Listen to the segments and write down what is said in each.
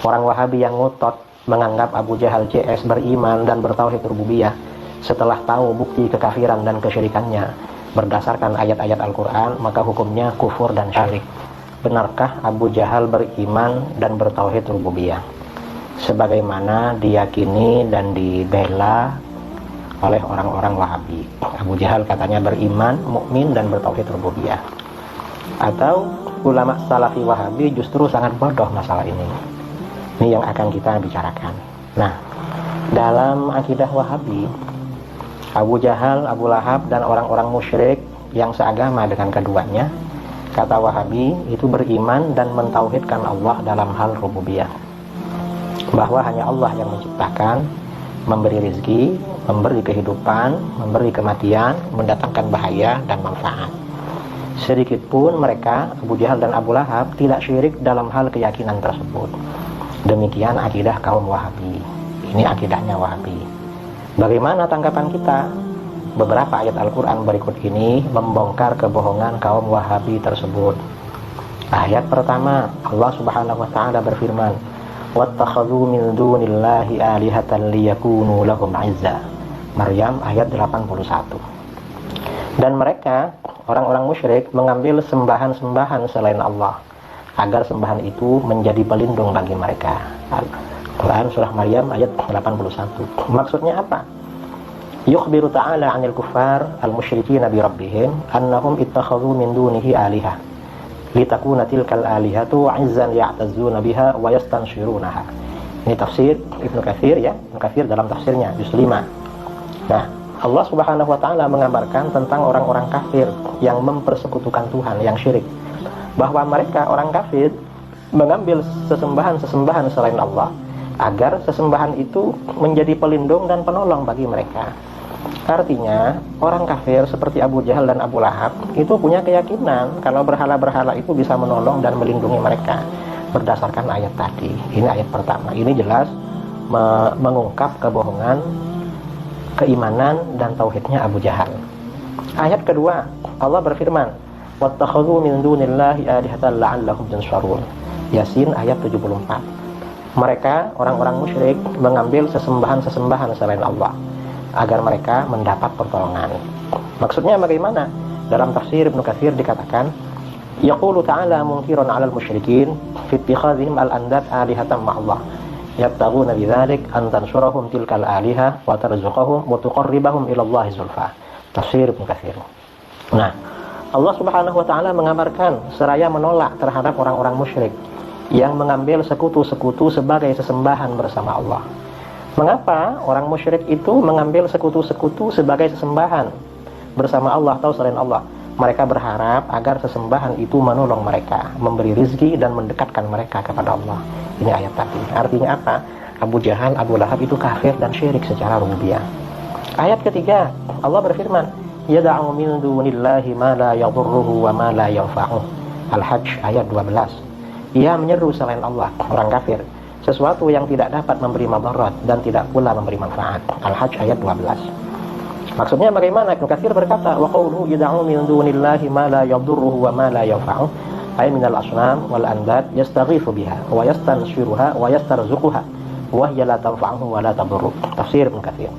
Orang Wahabi yang ngotot menganggap Abu Jahal CS beriman dan bertauhid rububiyah setelah tahu bukti kekafiran dan kesyirikannya berdasarkan ayat-ayat Al-Quran, maka hukumnya kufur dan syirik. Benarkah Abu Jahal beriman dan bertauhid rububiyah sebagaimana diyakini dan dibela oleh orang-orang Wahabi? Abu Jahal katanya beriman, mukmin dan bertauhid rububiyah. Atau ulama salafi Wahabi justru sangat bodoh masalah ini? Ini yang akan kita bicarakan. Nah, dalam akidah Wahabi, Abu Jahal, Abu Lahab dan orang-orang musyrik yang seagama dengan keduanya, kata Wahabi, itu beriman dan mentauhidkan Allah dalam hal rububiyah, bahwa hanya Allah yang menciptakan, memberi rizki, memberi kehidupan, memberi kematian, mendatangkan bahaya dan manfaat. Sedikit pun mereka, Abu Jahal dan Abu Lahab, tidak syirik dalam hal keyakinan tersebut. Demikian akidah kaum Wahabi. Ini akidahnya Wahabi. Bagaimana tanggapan kita? Beberapa ayat Al-Quran berikut ini membongkar kebohongan kaum Wahabi tersebut. Ayat pertama, Allah Subhanahu wa ta'ala berfirman, "Wattakhadhu min dunillahi alihatan liyakunu lahum 'izza." Maryam ayat 81. Dan mereka, orang-orang musyrik, mengambil sembahan-sembahan selain Allah agar sembahan itu menjadi pelindung bagi mereka. Quran surah Maryam ayat 81. Maksudnya apa? Yukhbiru ta'ala 'anil kuffar al-musyrikina bi rabbihim annahum ittakhadhu min dunihi alihah litakuna tilkal alihatu 'izzan ya'tazzuna biha wa yastanshirunaha. Ini tafsir Ibnu Katsir ya, Ibnu Katsir dalam tafsirnya juz 5. Nah, Allah Subhanahu wa ta'ala mengabarkan tentang orang-orang kafir yang mempersekutukan Tuhan, yang syirik, bahwa mereka orang kafir mengambil sesembahan-sesembahan selain Allah agar sesembahan itu menjadi pelindung dan penolong bagi mereka. Artinya, orang kafir seperti Abu Jahal dan Abu Lahab itu punya keyakinan kalau berhala-berhala itu bisa menolong dan melindungi mereka berdasarkan ayat tadi. Ini ayat pertama. Ini jelas mengungkap kebohongan keimanan dan tauhidnya Abu Jahal. Ayat kedua, Allah berfirman, "Wattakhadhu min dunillahi alihatan la'allahum yansharun." Yasin ayat 74. Mereka, orang-orang musyrik, mengambil sesembahan-sesembahan selain Allah agar mereka mendapat pertolongan. Maksudnya bagaimana? Dalam tafsir Ibnu Katsir dikatakan, yaqulu ta'ala munkiran 'alal musyrikin fi ittikhadhihim al-andad alihatan ma'allah yabtaghuna bidzalik an tansurahum tilkal alihah wa tarzuqahum wa tuqarribahum ila Allah zulfa. Tafsir Ibnu Katsir. Nah, Allah Subhanahu wa ta'ala mengabarkan seraya menolak terhadap orang-orang musyrik yang mengambil sekutu-sekutu sebagai sesembahan bersama Allah. Mengapa orang musyrik itu mengambil sekutu-sekutu sebagai sesembahan bersama Allah atau selain Allah? Mereka berharap agar sesembahan itu menolong mereka, memberi rizki dan mendekatkan mereka kepada Allah. Ini ayat tadi. Artinya apa? Abu Jahal, Abu Lahab itu kafir dan syirik secara rububiyah. Ayat ketiga, Allah berfirman, "Yad'u min dunillahi ma la yadhurruhu wa ma la yanfa'uh." Al-Hajj ayat 12. Ia menyeru selain Allah, orang kafir, sesuatu yang tidak dapat memberi madarat dan tidak pula memberi manfaat. Al-Hajj ayat 12. Maksudnya bagaimana? Ibnu Katsir berkata, "Wa qawluhu yad'u min dunillahi ma la yadhurruhu wa ma la yanfa'uh." Ay minal asnam wal andad yastaghithu biha wa yastanshiruha wa yastarzuquha wa hiya la tanfa'uhu wa la tadurru. Tafsir Ibnu Katsir.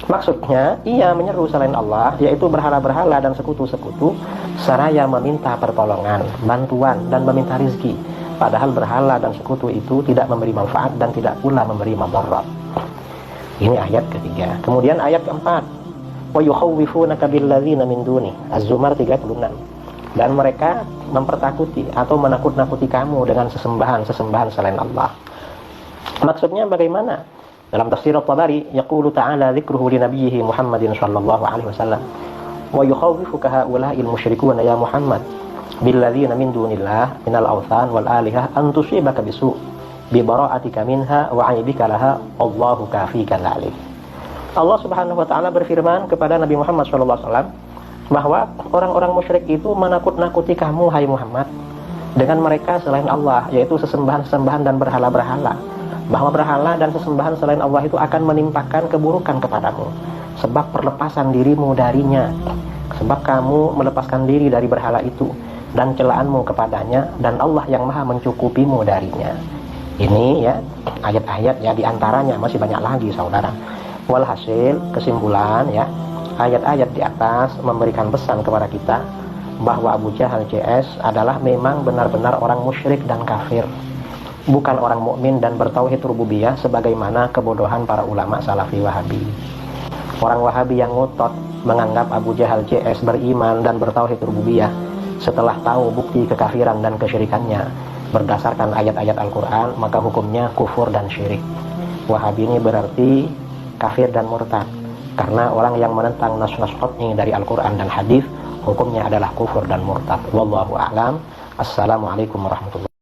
Maksudnya, ia menyeru selain Allah, yaitu berhala-berhala dan sekutu-sekutu, seraya meminta pertolongan, bantuan dan meminta rizki. Padahal berhala dan sekutu itu tidak memberi manfaat dan tidak pula memberi madarat. Ini ayat ketiga. Kemudian ayat keempat, wa yukhawwifunaka billadzina min duni. Az-Zumar 36. Dan mereka mempertakuti atau menakut-nakuti kamu dengan sesembahan-sesembahan selain Allah. Maksudnya bagaimana? Dalam tafsir At-Tabari, yaqulu ta'ala dzikruhu li nabiyhi Muhammadin sallallahu alaihi wasallam, wa yukhawwifuka haula'il musyrikuuna ya Muhammad billadzina min dunillah minal awthan wal alihah an tusibaka bisu' bi bara'atika minha wa 'aibika laha Allahu kafika dzalik. Allah Subhanahu wa taala berfirman kepada Nabi Muhammad sallallahu alaihi wasallam bahwa orang-orang musyrik itu menakut-nakuti kamu hai Muhammad dengan mereka selain Allah, yaitu sesembahan-sesembahan dan berhala-berhala, bahwa berhala dan sesembahan selain Allah itu akan menimpakan keburukan kepadamu sebab perlepasan dirimu darinya, sebab kamu melepaskan diri dari berhala itu dan celaanmu kepadanya, dan Allah yang maha mencukupimu darinya. Ini ya ayat-ayat ya, diantaranya masih banyak lagi saudara. Walhasil kesimpulan ya, ayat-ayat di atas memberikan pesan kepada kita bahwa Abu Jahal CS adalah memang benar-benar orang musyrik dan kafir, bukan orang mukmin dan bertauhid rububiyah sebagaimana kebodohan para ulama Salafi Wahabi. Orang Wahabi yang ngotot menganggap Abu Jahal CS beriman dan bertauhid rububiyah setelah tahu bukti kekafiran dan kesyirikannya berdasarkan ayat-ayat Al-Quran, maka hukumnya kufur dan syirik. Wahabi ini berarti kafir dan murtad, karena orang yang menentang nas-nas qat'i dari Al-Quran dan hadis hukumnya adalah kufur dan murtad. Wallahu a'lam. Assalamualaikum warahmatullahi wabarakatuh.